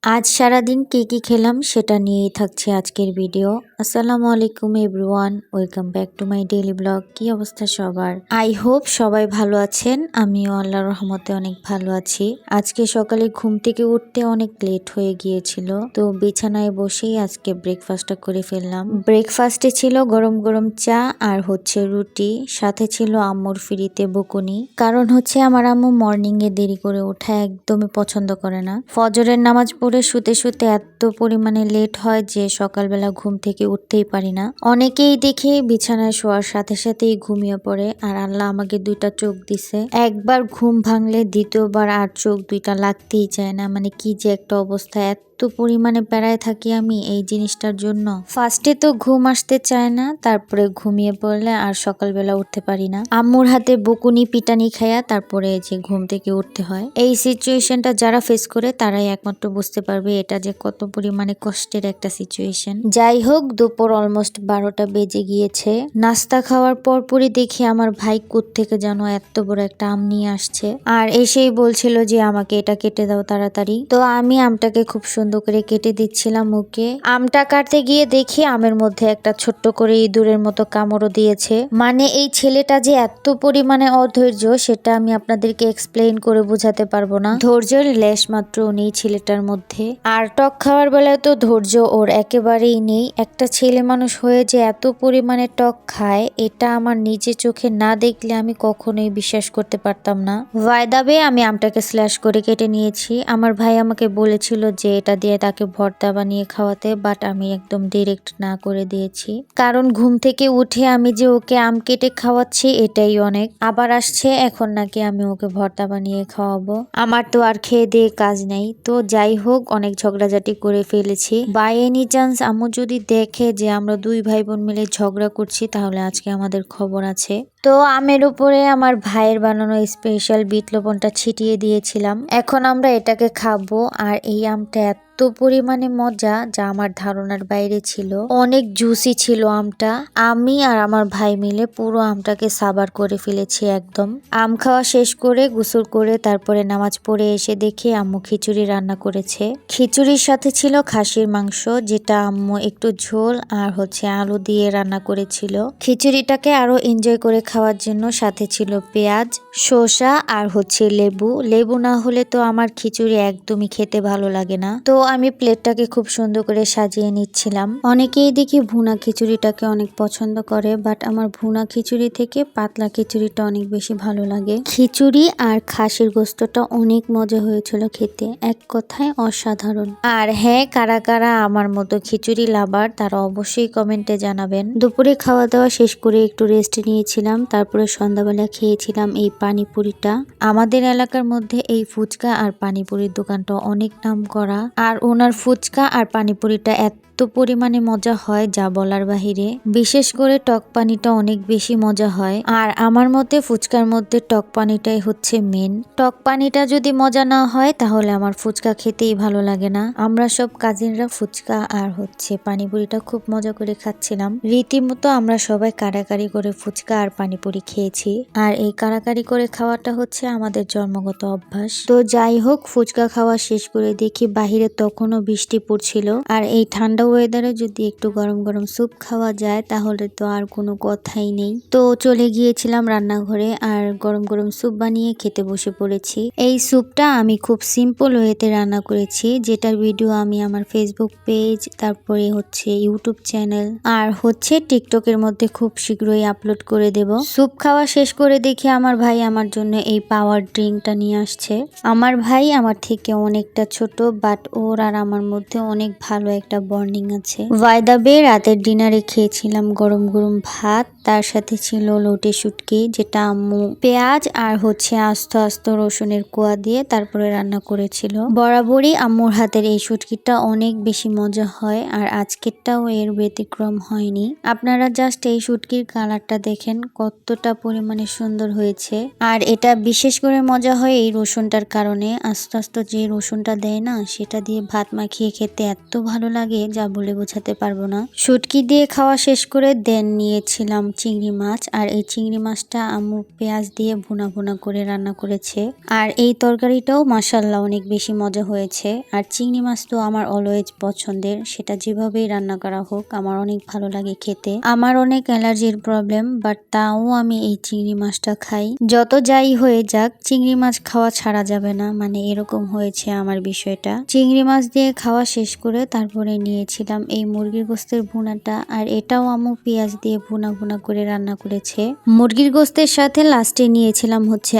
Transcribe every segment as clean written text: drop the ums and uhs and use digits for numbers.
আজ সারাদিন কি খেলাম সেটা নিয়েই থাকছে আজকের ভিডিও। আসসালামু আলাইকুম everyone, welcome back to my daily blog. কি অবস্থা সবার? আই হোপ সবাই ভালো আছেন। আমিও আল্লাহর রহমতে অনেক ভালো আছি। আজকে সকালে ঘুম থেকে উঠতে অনেক লেট হয়ে গিয়েছিল, তো বিছানায় বসেই আজকে ব্রেকফাস্টটা করে ফেললাম। ব্রেকফাস্টে ছিল গরম গরম চা আর হচ্ছে রুটি, সাথে ছিল আম্মুর ফ্রিতে বকুনি। কারণ হচ্ছে আমার আম্মু মর্নিং এ দেরি করে ওঠা একদমই পছন্দ করে না। ফজরের নামাজ পড়ে শুতে শুতে এত পরিমাণে লেট হয় যে সকালবেলা ঘুম থেকে উঠতেই পারি না। অনেকেই দেখে বিছানায় শোয়ার সাথে সাথেই ঘুমিয়ে পড়ে, আর আল্লাহ আমাকে দুইটা চোখ দিছে। একবার ঘুম ভাঙলে দ্বিতীয়বার আর চোখ দুইটা লাগতেই চায় না। মানে কি যে একটা অবস্থা, এত পরিমাণে প্যারায় থাকি আমি এই জিনিসটার জন্য। ফার্স্টে তো ঘুম আসতে চায় না, তারপরে ঘুমিয়ে পড়লে আর সকালবেলা উঠতে পারি না। আম্মুর হাতে বকুনি পিটানি খায়া তারপরে যে ঘুম থেকে উঠতে হয়। এই সিচুয়েশনটা যারা ফেস করে তারাই একমাত্র বুঝতে পারবে এটা যে কত পরিমাণে কষ্টের একটা সিচুয়েশন। যাই হোক, দুপুর অলমোস্ট 12টা বেজে গিয়েছে। নাস্তা খাওয়ার পরপরই দেখি আমার ভাই কোত্থেকে যেন এত বড় একটা আম নিয়ে আসছে, আর এসেই বলছিল যে আমাকে এটা কেটে দাও তাড়াতাড়ি। তো আমি আমটাকে খুব সুন্দর করে কেটে দিচ্ছিলাম ওকে। আমটা কাটতে গিয়ে দেখি আমের মধ্যে একটা ছোট্ট করে ইঁদুরের মতো কামড়ও দিয়েছে। মানে এই ছেলেটা যে এত পরিমাণে অধৈর্য সেটা আমি আপনাদেরকে এক্সপ্লেইন করে বোঝাতে পারবো না। ধৈর্যের লেশ মাত্র নেই ছেলেটার মধ্যে। আর টক খাওয়ার বেলায় তো ধৈর্য ওর একেবারেই নেই। একটা ছেলে মানুষ হয়ে যে এত পরিমাণে টক খায়, এটা আমার নিজে চোখে না দেখলে আমি কখনোই বিশ্বাস করতে পারতাম না। ওয়াইদাবে আমি আমটাকে স্ল্যাশ করে কেটে নিয়েছি। আমার ভাই আমাকে বলেছিল যে এটা দিয়ে তাকে ভর্তা বানিয়ে খাওয়াতে, বাট আমি একদম ডিরেক্ট না করে দিয়েছি। কারণ ঘুম থেকে উঠে আমি যে ওকে আম কেটে খাওয়াচ্ছি এটাই অনেক। আবার আসছে এখন নাকি আমি ওকে ভর্তা বানিয়ে খাওয়াবো। আমার তো আর খেয়ে দিয়ে কাজ নাই। তো যাই হোক, অনেক ঝগড়াঝাটি করে ফেলেছি। বাই এনি চান্স আম্মু যদি দেখে যে আমরা দুই ভাই বোন মিলে ঝগড়া করছি, তাহলে আজকে আমাদের খবর আছে। তো আমের উপরে আমার ভাইয়ের বানানো স্পেশাল বিট লবণটা ছিটিয়ে দিয়েছিলাম। এখন আমরা এটাকে খাবো। আর এই আমটা এত পরিমাণে মজা যা আমার ধারণার বাইরে ছিল। অনেক জুসি ছিল আমটা। আমি আর আমার ভাই মিলে পুরো আমটাকে সাবার করে ফেলেছি একদম। আম খাওয়া শেষ করে গোসল করে তারপরে নামাজ পড়ে এসে দেখি আম্মু খিচুড়ি রান্না করেছে। খিচুড়ির সাথে ছিল খাসির মাংস, যেটা আম্মু একটু ঝোল আর হচ্ছে আলু দিয়ে রান্না করেছিল। খিচুড়িটাকে আরো এনজয় করে খাওয়ার জন্য সাথে ছিল পেঁয়াজ, শসা আর হচ্ছে লেবু। লেবু না হলে তো আমার খিচুড়ি একদমই খেতে ভালো লাগে না। তো আমি প্লেটটাকে খুব সুন্দর করে সাজিয়ে নিচ্ছিলাম। অনেকেই দেখি ভুনা খিচুড়িটাকে অনেক পছন্দ করে, বাট আমার ভুনা খিচুড়ি থেকে পাতলা খিচুড়িটা অনেক বেশি ভালো লাগে। খিচুড়ি আর খাসির গোস্তটা অনেক মজা হয়েছিল খেতে, এক কথায় অসাধারণ। আর হ্যাঁ, কারা কারা আমার মতো খিচুড়ি লাভার তারা অবশ্যই কমেন্টে জানাবেন। দুপুরে খাওয়া দাওয়া শেষ করে একটু রেস্ট নিয়েছিলাম, তারপরে সন্ধ্যাবেলা খেয়েছিলাম এই পানিপুরিটা। আমাদের এলাকার মধ্যে এই ফুচকা আর পানিপুরির দোকানটা অনেক নাম করা, আর ওনার ফুচকা আর পানিপুরিটা এত পরিমাণে মজা হয় যা বলার বাহিরে। বিশেষ করে টক পানিটা অনেক বেশি মজা হয়, আর আমার মতে ফুচকার মধ্যে টক পানিটাই হচ্ছে মেন। টক পানিটা যদি মজা না হয় তাহলে আমার ফুচকা খেতেই ভালো লাগে না। আমরা সব কাজিনরা ফুচকা আর হচ্ছে পানিপুরিটা খুব মজা করে খাচ্ছিলাম। রীতিমতো আমরা সবাই কাড়াকাড়ি করে ফুচকা আর পানিপুরি খেয়েছি, আর এই কাড়াকাড়ি করে খাওয়াটা হচ্ছে আমাদের জন্মগত অভ্যাস। তো যাই হোক, ফুচকা খাওয়া শেষ করে দেখি বাহিরে তখনও বৃষ্টি পড়ছিল, আর এই ঠান্ডা ওয়েদারে যদি একটু গরম গরম স্যুপ খাওয়া যায় তাহলে তো আর কোনো কথাই নেই। তো চলে গিয়েছিলাম রান্নাঘরে আর গরম গরম স্যুপ বানিয়ে খেতে বসে পড়েছি। এই স্যুপটা আমি খুব সিম্পল ওয়েতে রান্না করেছি, যেটার ভিডিও আমি আমার ফেসবুক পেজ, তারপরে হচ্ছে ইউটিউব চ্যানেল আর হচ্ছে টিকটকের মধ্যে খুব শীঘ্রই আপলোড করে দেব। স্যুপ খাওয়া শেষ করে দেখি আমার ভাই আমার জন্য এই পাওয়ার ড্রিঙ্কটা নিয়ে আসছে। আমার ভাই আমার থেকে অনেকটা ছোট, বাট ওর আর আমার মধ্যে অনেক ভালো একটা বন্ডিং আছে। ওয়াইদাবে রাতের ডিনারে খেয়েছিলাম গরম গরম ভাত, তার সাথে ছিল লোটে শুটকি, যেটা আম্মু পেঁয়াজ আর হচ্ছে আস্ত আস্ত রসুনের কোয়া দিয়ে তারপরে রান্না করেছিল। বরাবরই আম্মুর হাতের এই শুটকিটা অনেক বেশি মজা হয়, আর আজকেরটাও এর ব্যতিক্রম হয়নি। আপনারা জাস্ট এই শুটকির কালারটা দেখেন কতটা পরিমাণে সুন্দর হয়েছে। আর এটা বিশেষ করে মজা হয় এই রসুনটার কারণে। আস্তে আস্তে যে রসুনটা দেয় না, সেটা দিয়ে ভাত মাখিয়ে খেতে এত ভালো লাগে যা বলে বোঝাতে পারবো না। শুটকি দিয়ে খাওয়া শেষ করে দেন নিয়েছিলাম চিংড়ি মাছ, আর এই চিংড়ি মাছটা আম্মু পেঁয়াজ দিয়ে ভুনা ভুনা করে রান্না করেছে। আর এই তরকারিটাও মাশাআল্লাহ অনেক বেশি মজা হয়েছে। আর চিংড়ি মাছ তো আমার অলওয়েজ পছন্দের, সেটা যেভাবেই রান্না করা হোক আমার অনেক ভালো লাগে খেতে। আমার অনেক অ্যালার্জির প্রবলেম, বাট তাও আমি এই চিংড়ি মাছটা খাই। যত যাই হয়ে যাক চিংড়ি মাছ খাওয়া ছাড়া যাবে না, মানে এরকম হয়েছে আমার বিষয়টা। চিংড়ি মাছ দিয়ে খাওয়া শেষ করে তারপরে নিয়েছিলাম এই মুরগির গোস্তের ভুনাটা, আর এটাও আম্মু পেঁয়াজ দিয়ে ভুনা ভুনা করে রান্না করেছে। মুরগির গোস্তের সাথে লাস্টে নিয়েছিলাম হচ্ছে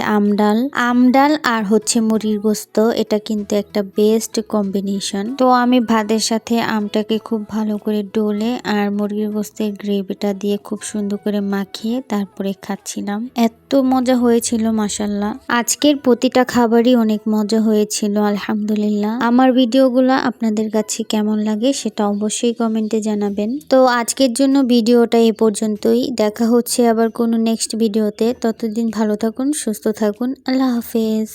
আমডাল আর হচ্ছে মুরগির গোস্ত। এটা কিন্তু একটা বেস্ট কম্বিনেশন। তো আমি ভাতের সাথে আমটাকে খুব ভালো করে ডলে আর মুরগির গোস্তের গ্রেভিটা দিয়ে খুব সুন্দর করে মাখিয়ে তারপরে খাচ্ছিলাম। এত মজা হয়েছিল মাশাআল্লাহ। আজকের প্রতিটা খাবারই অনেক মজা হয়েছিল আলহামদুলিল্লাহ। আমার ভিডিওগুলো আপনাদের কাছে কেমন লাগে সেটা অবশ্যই কমেন্টে জানাবেন। তো আজকের জন্য ভিডিওটা এই পর্যন্তই। দেখা হচ্ছে আবার কোনো নেক্সট ভিডিওতে। ততদিন ভালো থাকুন, সুস্থ থাকুন। আল্লাহ হাফেজ।